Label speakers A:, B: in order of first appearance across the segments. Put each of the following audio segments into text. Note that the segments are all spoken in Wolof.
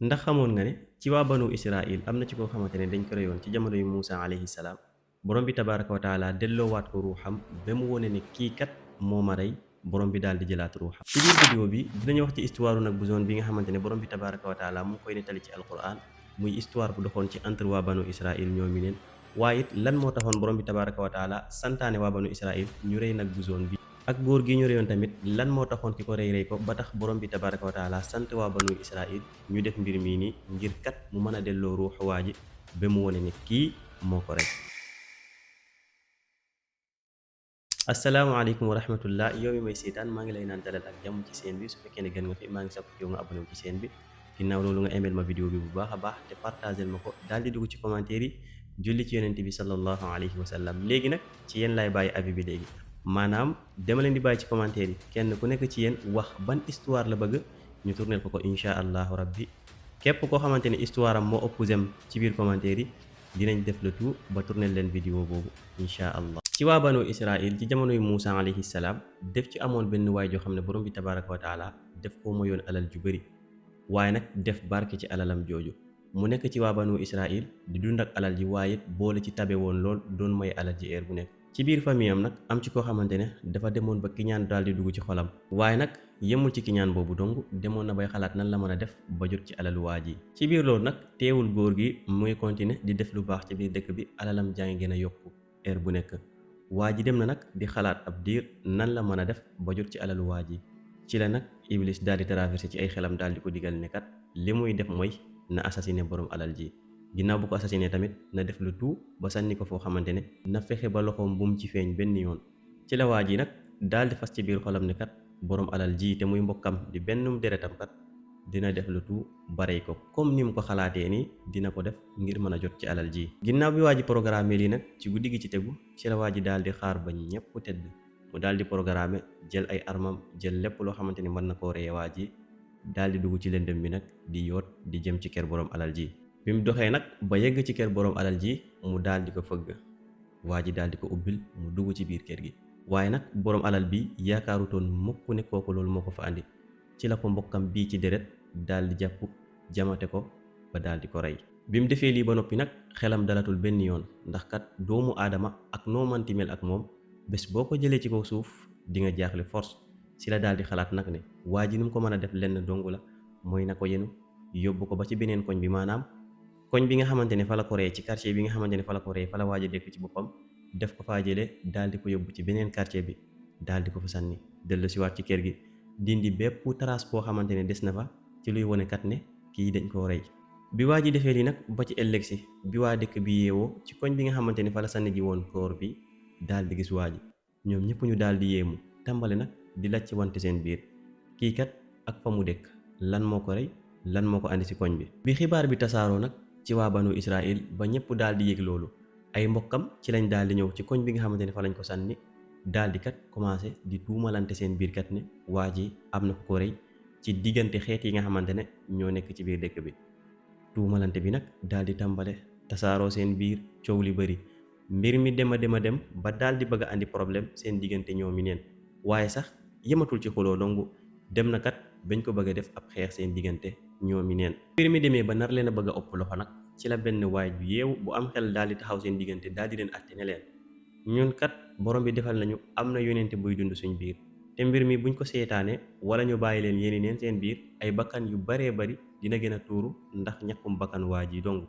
A: ndax xamoon nga ne ci waa banu Israil am na ci koo xamante ne dañ ko reyoon ci jamono yu Muusa alayhi salaam borom bi tabaaraka wa taala delloowaat ko ruuxam ba mu wone ne kii kat moo ma rey borom bi daal di jëlaat ruuxam. ci biir vidéo bi dinañu wax ci histoire nag bu zone bi nga xamante ne borom bi tabaaraka wa taala mu ngi koy nettali ci alquran muy histoire bu doxoon ci entre waa banu Israil ñoomi neen waaye it lan moo taxoon borom bi tabaaraka wa taala santaane waa banu Israil ñu rey nag bu zone bi. ak góor gi ñu reyoon tamit lan moo taxoon ki ko rey ko ba tax borom bi tabaraka wa taala sant waa banu Israil ñu def mbir mii nii ngir kat mu mën a delloo ruuxu waa ji ba mu wone ne kii moo ko rey. asalaamaaleykum wa rahmatullah yow mi may seetaan maa ngi lay naan dalal ak jàmm ci seen bi su fekkee ne gën nga fi maa ngi sakku yow nga abonné wu ci seen bi ginnaaw loolu nga aimé ma vidéo bi bu baax a baax te partagel ma ko daal di dugg ci commentaire yi julli ci yonent bi sallallahu alayhi wa sallam. léegi nag ci yéen laay bàyyi avis bi léegi maanaam dama leen di bàyyi ci commentaire yi kenn ku nekk ci yéen wax ban histoire la bëgg ñu tournel ko insha allahu rabbi képp koo xamante ne histoire am moo ëpp zem ci biir commentaire yi dinañ def le tout ba tournel leen vidéo boobu insha allah. ci waa banu Israil ci jamonoy Muusa alayhi salaam def ci amoon benn waay joo xam ne borom bi tabaraka wa taala def koo mayoon alal ju bëri waaye nag def barke ci alalam jooju mu nekk ci waa banu Israil di dund ak alal ji waaye boole ci tabe woon lool doon may alal ji heure bu nekk. ci biir famille am nag am ci koo xamante ne dafa demoon ba kiñaan daal di dugg ci xolam waaye nag yemul ci kiñaan boobu dong demoon na bay xalaat nan la mën a def ba jot ci alalu waa ji. ci biir loolu nag teewul góor gi muy continuer di def lu baax ci biir dëkk bi alalam jaa ngi gën a yokku heure bu nekk waa ji dem na nag di xalaat ab diir nan la mën a def ba jot ci alalu waa ji ci la nag Iblis daal di traversé ci ay xelam daal di ko digal ne kat li muy def mooy na assassiné borom alal ji. ginnaaw bu ko assassiné tamit na def lu tout ba sànni ko foo xamante ne na fexe ba loxoom bu mu ci feeñ benn yoon. ci la waa ji nag daal di fas ci biir xolam ne kat borom alal ji te muy mbokkam di bennum deretam kat dina def lu tout barey ko comme ni mu ko xalaatee nii dina ko def ngir mën a jot ci alal ji. ginnaaw bi waa ji programme lii nag ci guddi gi ci tegu ci la waa ji daal di xaar ba ñëpp tëdd mu daal di programme jël ay armam jël lépp loo xamante ni mën na koo reye waa ji daal di dugg ci lëndëm bi nag di yoot di jëm ci kër borom alal ji. bi mu doxee nag ba yegg ci kër borom alal ji mu daal di ko fëgg waa ji daal di ko ubbil mu dugg ci biir kër gi waaye nag borom alal bi yaakaarutoon mukk ne kooku loolu moo ko fa andi ci la ko mbokkam bii ci deret daal di jàpp jamate ko ba daal di ko rey. bi mu defee lii ba noppi nag xelam dalatul benn yoon ndax kat doomu aadama ak noo manti mel ak moom bés boo ko jëlee ci kaw suuf di nga jaaxle force si la daal di xalaat nag ne waa ji nu mu ko mën a def lenn dong la mooy na ko yenu yóbbu ko ba ci beneen koñ bi maanaam koñ bi nga xamante ne fa la ko rey ci quartier bi nga xamante ne fa la ko rey fa la waaj a dëkk ci boppam def ko faa jële daal di ko yóbbu ci beneen quartier bi daal di ko fa sànni dellu si waat ci kër gi dindi bépp trace boo xamante ne des na fa ci luy wone kat ne kii dañ koo rey. bi waa ji defee lii nag ba ci ëllëg si bi waa dëkk bi yeewoo ci koñ bi nga xamante ne fa la sànni ji woon koor bi daal di gis waa ji ñoom ñëpp ñu daal di yéemu tàmbale nag di lacc wante seen biir kii kat ak fa mu dëkk lan moo ko rey lan moo ko andi si koñ bi. bi xibaar bi tasaaroo nag ci waa banu Israil ba ñëpp daal di yëg loolu ay mbokkam ci lañ daal di ñëw ci koñ bi nga xamante ne fa lañ ko sànni daal di kat commencé di tuumalante seen biir kat ne waa ji am na ko rey ci diggante xeet yi nga xamante ne ñoo nekk ci biir dëkk bi. tuumalante bi nag daal di tàmbale tasaaroo seen biir coow li bëri mbir mi dem a dem ba daal di bëgg a andi problème seen diggante ñoomi neen waaye sax yematul ci xuloo dongu dem na kat bañ ko bëgg a def ab xeex seen diggante ñoomi neen. mbir mi demee ba nar leen a bëgg a ëpp loxo nag ci la benn waay bu yeewu bu am xel daal di taxaw seen diggante daal di leen àtte ne leen ñun kat borom bi defal nañu am na yonente buy dund suñ biir te mbir mi buñ ko seetaanee wala ñu bàyyi leen yéeni neen seen biir ay bakkan yu baree bari dina gën a tuuru ndax ñàkkum bakkan waa ji dong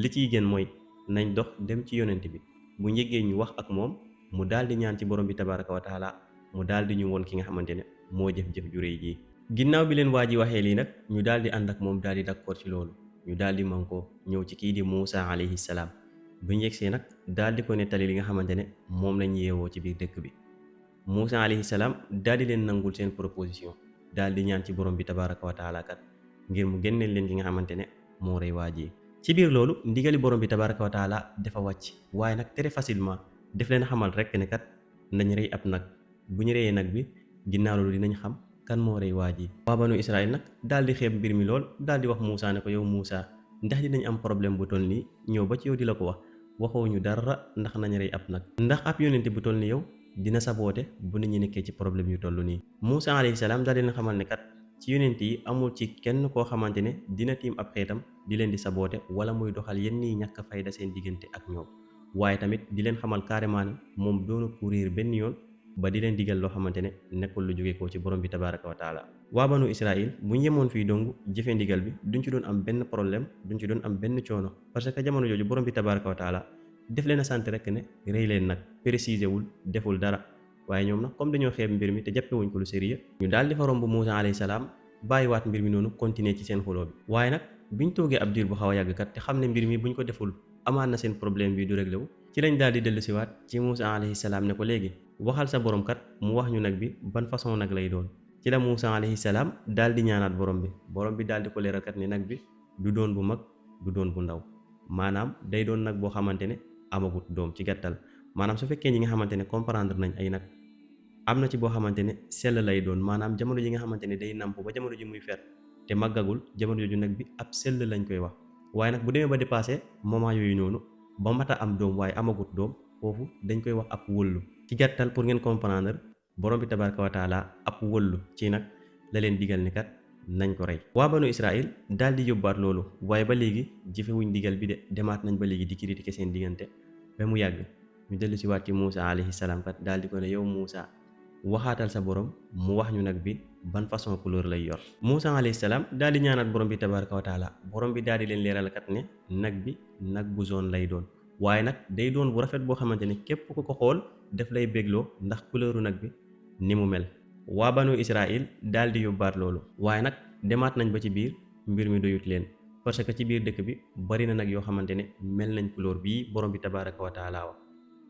A: li ciy gën mooy nañ dox dem ci yonente bi bu njëggee ñu wax ak moom mu daal di ñaan ci borom bi tabaraka wa taala mu daal di ñu woon ki nga xamante ne moo jëf-jëf ju réy ji. ginnaaw bi leen waa ji waxee lii nag ñu daal di ànd ak moom daal di d'accord ci loolu ñu daal di man ko ñëw ci kii di Muusa alayhi salaam bu ñu yegsee nag daal di ko nettali li nga xamante ne moom lañ yeewoo ci biir dëkk bi. Muusa alayhi salaam daal di leen nangul seen proposition daal di ñaan ci borom bi tabaraka wa taala kat ngir mu génneel leen ki nga xamante ne moo rey waa ji. ci biir loolu ndigali borom bi tabaraka wa taala dafa wàcc waaye nag très facilement def leen xamal rek ne kat nañ rey ab nag bu ñu reyee nag bi ginnaaw loolu dinañ xam kan moo rey waa ji. waa banu Israil nag daal di xeeb mbir mi lool daal di wax Muusa ne ko yow Muusa ndax dinañ am problème bu toll nii ñëw ba ci yow di la ko wax waxoo ñu dara ndax nañ rey ab nag ndax ab yónente bu toll ni yow dina saboote bu nit ñi nekkee ci problème yu toll nii. Muusa alayhi salaam daal di leen xamal ne kat ci yonent yi amul ci kenn koo xamante ne dina tiim ab xeetam di leen di saboote wala muy doxal yenn yi ñàkk fayda seen diggante ak ñoom waaye tamit di leen xamal carrément ne moom doonu ku réer benn yoon ba di leen digal loo xamante ne nekkul lu jóge ko ci borom bi tabaraka wa taala waa banu Israël bu ñu yemoon fii dong jëfe ndigal bi duñ ci doon am benn problème duñ ci doon am benn coono parce que jamono jooju borom bi tabaraka wa taala def leen a sant rek ne rëy leen nag préciser wul deful dara waaye ñoom nag comme dañoo xeeb mbir mi te jàppewuñ ko lu sérieux ñu daal di fa romb Muusa alayhi salaam bàyyiwaat mbir mi noonu continuer ci seen xuloo bi waaye nag biñ toogee ab diir bu xaw a yàgg kat te xam ne mbir mi buñ ko deful amaan na seen problème bi du réglé wu ci lañ daal di dellu siwaat ci Muusa alayhi salaam ne ko léegi waxal sa borom kat mu wax ñu nag bi ban façon nag lay doon ci la Muusa alayhi salaam daal di ñaanaat borom bi daal di ko leeral kat ne nag bi du doon bu mag du doon bu ndaw maanaam day doon nag boo xamante ne amagut doom ci gàttal maanaam su fekkee ñi nga xamante ne comprendre nañ ay nag am na ci boo xamante ne sell lay doon maanaam jamono ji nga xamante ne day namp ba jamono ji muy fer te màggagul jamono jooju nag bi ab sell lañ koy wax waaye nag bu demee ba dépassé moment yooyu noonu ba mat a am doom waaye amagut doom foofu dañ koy wax ab wëllu ci gàttal pour ngeen comprendre borom bi tabaraka wa taala ab wëllu ci nag la leen digal ni kat nañ ko rey waa banu Israël daal di yóbbaat loolu waaye ba léegi jëfewuñ digal bi de demaat nañ ba léegi di critiquer seen diggante ba mu yàgg ñu dellu si waat ci Muusa alayhi salaam kat daal di ko ne yow Muusa waxaatal sa borom mu wax ñu nag bi ban façon couleur lay yor Muusa alayhi salaam daal di ñaanaat borom bi tabaraka wa taala borom bi daal di leen leeral kat ne nag bi nag bu jaune lay doon waaye nag day doon bu rafet boo xamante ne képp ku ko xool daf lay bégloo ndax couleuru nag bi ni mu mel waa banu Israël daal di yóbbaat loolu waaye nag demaat nañ ba ci biir mbir mi doyut leen parce que ci biir dëkk bi bari na nag yoo xamante ne mel nañ couleur bii borom bi tabaraka wa taala wax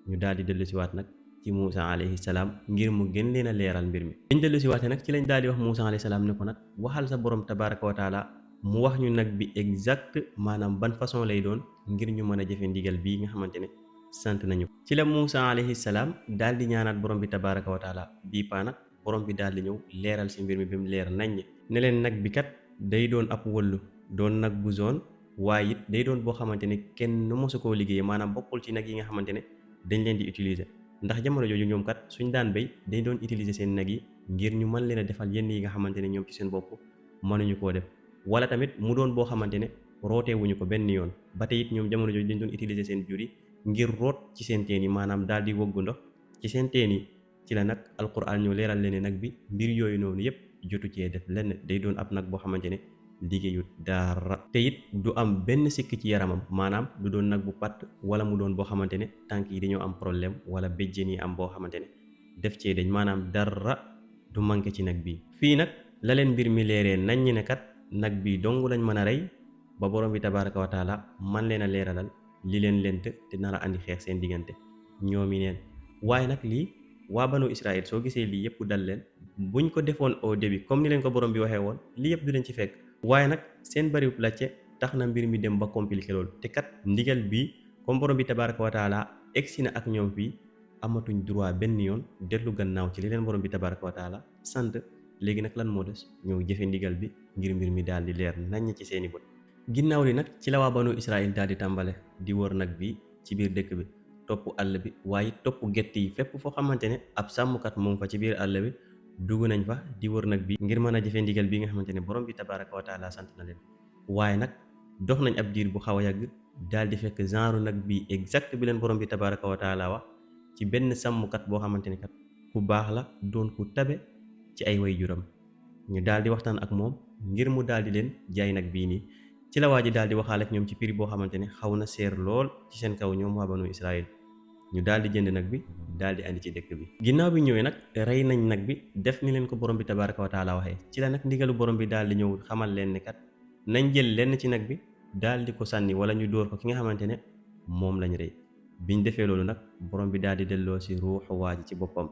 A: ñu daal di dellu siwaat nag ci Muusa alayhi salaam ngir mu gën leen a leeral mbir mi dañ dellu siwaate nag ci lañ daal di wax Muusa alayhi salaam ne ko nag waxal sa borom tabaraka wa taala mu wax ñu nag bi exact maanaam ban façon lay doon ngir ñu mën a jëfe ndigal bii nga xamante ne sant nañu ci la Muusa alayhi salaam daal di ñaanaat borom bi tabaraka wa taala bii paa nag borom bi daal di ñëw leeral si mbir mi bi mu leer naññ ne leen nag bi kat day doon ab wëllu doon nag bu jaune waaye it day doon boo xamante ne kenn mosu koo liggéeyee maanaam bokkul ci nag yi nga xamante ne dañ leen di utiliser ndax jamono jooju ñoom kat suñ daan béy dañ doon utiliser seen nag yi ngir ñu mën leen a defal yenn yi nga xamante ne ñoom ci seen bopp mënuñu koo def wala tamit mu doon boo xamante ne rooteewuñu ko benn yoon ba tey it ñoom jamono jooju dañ doon utiliser seen jur yi ngir root ci seen teen yi maanaam daal di woggu ndox ci seen teen yi ci la nag alquran ñoo leeral leen nag bi mbir yooyu noonu yépp jotu cee def lenn day doon ab nag boo xamante ne liggéeyut dara te it du am benn sikk ci yaramam maanaam du doon nag bu patt wala mu doon boo xamante ne tànk yi dañoo am problème wala béjjén yi am boo xamante ne def cee dañ maanaam dara du manqué ci nag bi fii nag la leen mbir mi leeree nañ ñi ne kat nag bi dong lañ mën a rey ba borom bi tabaraka wa taala man leen a leeralal li leen lent te nar a andi xeex seen diggante ñoomi neen waaye nag lii waa banu Israël soo gisee lii yëpp dal leen buñ ko defoon au début comme ni leen ko borom bi waxee woon lii yëpp du leen ci fekk waaye nag seen bariwub lacce tax na mbir mi dem ba compliqué loolu te kat ndigal bii comme borom bi tabaraka wa taala egsi na ak ñoom fii amatuñ droit benn yoon dellu gannaaw ci li leen borom bi tabaraka wa taala sant léegi nag lan moo des ñëw jëfe ndigal bi ngir mbir mi daal di leer naññ ci seeni bët ginnaaw li nag ci la waa banu Israël daal di tàmbale di wër nag bi ci biir dëkk bi topp àll bi waaye topp gett yi fépp foo xamante ne ab sàmmkat moom fa ci biir àll bi dugg nañ fa di wër nag bi ngir mën a jëfe ndigal bi nga xamante ne borom bi tabaraka wa taala sant na leen waaye nag dox nañ ab diir bu xaw a yàgg daal di fekk genre nag bi exact bi leen borom bi tabaraka wa taala wax ci benn sàmmkat boo xamante ne kat ku baax la doon ku tabe ci ay way juram ñu daal di waxtaan ak moom ngir mu daal di leen jaay nag bii nii ci la waa ji daal di waxaale ak ñoom ci prix boo xamante ne xaw na seer lool ci seen kaw ñoom waa banu Israël ñu daal di jënd nag bi daal di andi ci dëkk bi ginnaaw bi ñëwee nag rey nañ nag bi def ni leen ko borom bi tabaraka wa taala waxee ci la nag ndigalu borom bi daal di ñëw xamal leen ne kat nañ jël lenn ci nag bi daal di ko sànni wala ñu dóor ko ki nga xamante ne moom lañ rey biñ defee loolu nag borom bi daal di delloo si ruuxu waa ji ci boppam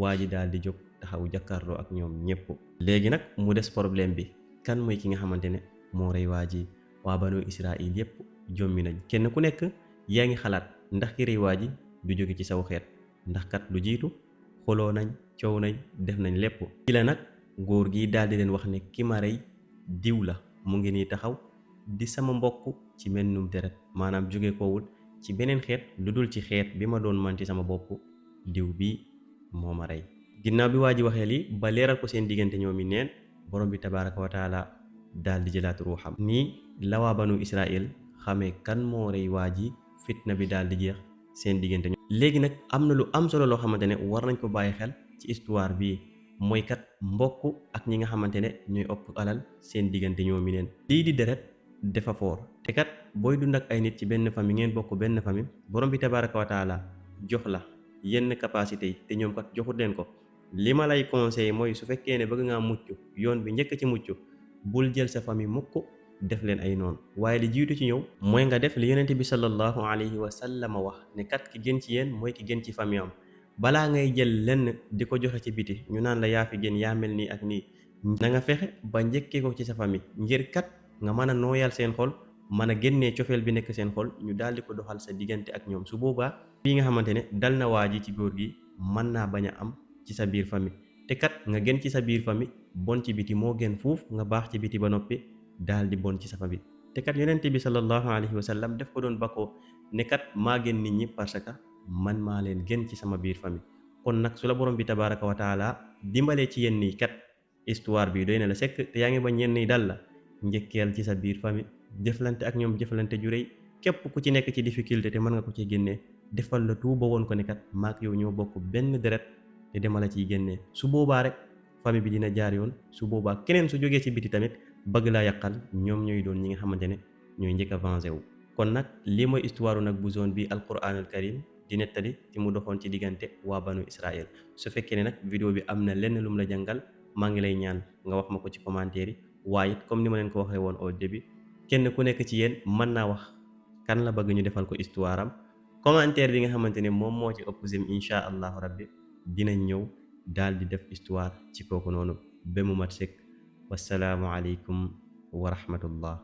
A: waa ji daal di jóg taxaw jàkkaarloo ak ñoom ñëpp léegi nag mu des problème bi kan mooy ki nga xamante ne moo rey waa ji waa banu Israël yépp jommi nañ kenn ku nekk yaa ngi xalaat ndax ki rey waa ji du jóge ci saw xeet ndax kat lu jiitu xoloo nañ coow nañ def nañ lépp ci la nag góor gi daal di leen wax ne ki ma rey diw la mu ngi nii taxaw di sama mbokk ci mennum deret maanaam jóge koowul ci beneen xeet lu dul ci xeet bi ma doon man ci sama bopp diw bi moo ma rey ginnaaw bi waa ji waxee lii ba leeral ko seen diggante ñoom yi neen borom bi tabaraka wa taala daal di jëlaat ruuxam. nii la waa banu Israël xamee kan moo rey waa ji, fitna bi daal di jeex seen diggante. léegi nag am na lu am solo loo xamante ne war nañ ko bàyyi xel ci histoire bii, mooy kat mbokk ak ñi nga xamante ne ñooy ëpp alal seen diggante ñoomi neen. lii di deret dafa foor, te kat booy dund ak ay nit ci benn famille, ngeen bokk benn famille, borom bi tabaraka wa taala jox la yenn capacité yi te ñoom kat joxut leen ko. li ma lay conseillé mooy su fekkee ne bëgg ngaa mucc, yoon bi njëkk ci mucc, bul jël sa famille mukk def leen ay noonu. waaye li jiitu ci ñëw mooy nga def li yonente bi sallallahu alayhi wa sallam wax ne kat ki gën ci yéen mooy ki gën ci famille am. balaa ngay jël lenn di ko joxe ci biti ñu naan la yaa fi gën, yaa mel nii ak nii, na nga fexe ba njëkkee ko ci sa famille, ngir kat nga mën a nooyal seen xol, mën a génnee cofeel bi nekk seen xol, ñu daal di ko doxal sa diggante ak ñoom. su boobaa fii nga xamante ne dal na waa ji ci góor gi mën naa bañ a am ci sa biir famille. te kat nga gën ci sa biir famille bon ci biti moo gën fuuf nga baax ci biti ba noppi daal di bon ci sa famille. te kat yonent bi sallallahu alayhi wa sallam daf ko doon bakkoo ne kat maa gën nit ñi parce que man maa leen gën ci sama biir famille. kon nag su la borom bi tabaraka wa taala dimbalee ci yenn yi kat histoire bi doy na la sekk, te yaa ngi ba ñenn yi dal la, njëkkeel ci sa biir famille, jëflante ak ñoom jëflante ju rëy. képp ku ci nekk ci difficulté te mën nga ko ci génnee, defal la tout ba woon ko ne kat maak yow ñoo bokk benn deret te dema la ciy génnee. su boobaa rek famille bi dina jaar yoon. su boobaa keneen su jógee ci biti tamit bëgg laa yàqal, ñoom ñooy doon ñi nga xamante ne ñooy njëkk a vengé wu. kon nag lii mooy histoire nag bu zone bi alquranul karim di nettali ci mu doxoon ci diggante waa banu Israël. su fekkee ne nag vidéo bi am na lenn lum la jàngal, maa ngi lay ñaan nga wax ma ko ci commentaire yi. waaye it comme ni ma leen ko waxee woon au début, kenn ku nekk ci yéen mën naa wax kan la bëgg ñu defal ko histoire am. commentaire bi nga xamante ne moom moo ci ëpp sim incha allahu rabbi dinañ ñëw daal di def histoire ci kooku noonu ba mu mat sëkk. wassalaamu aleykum wa rahmatullah.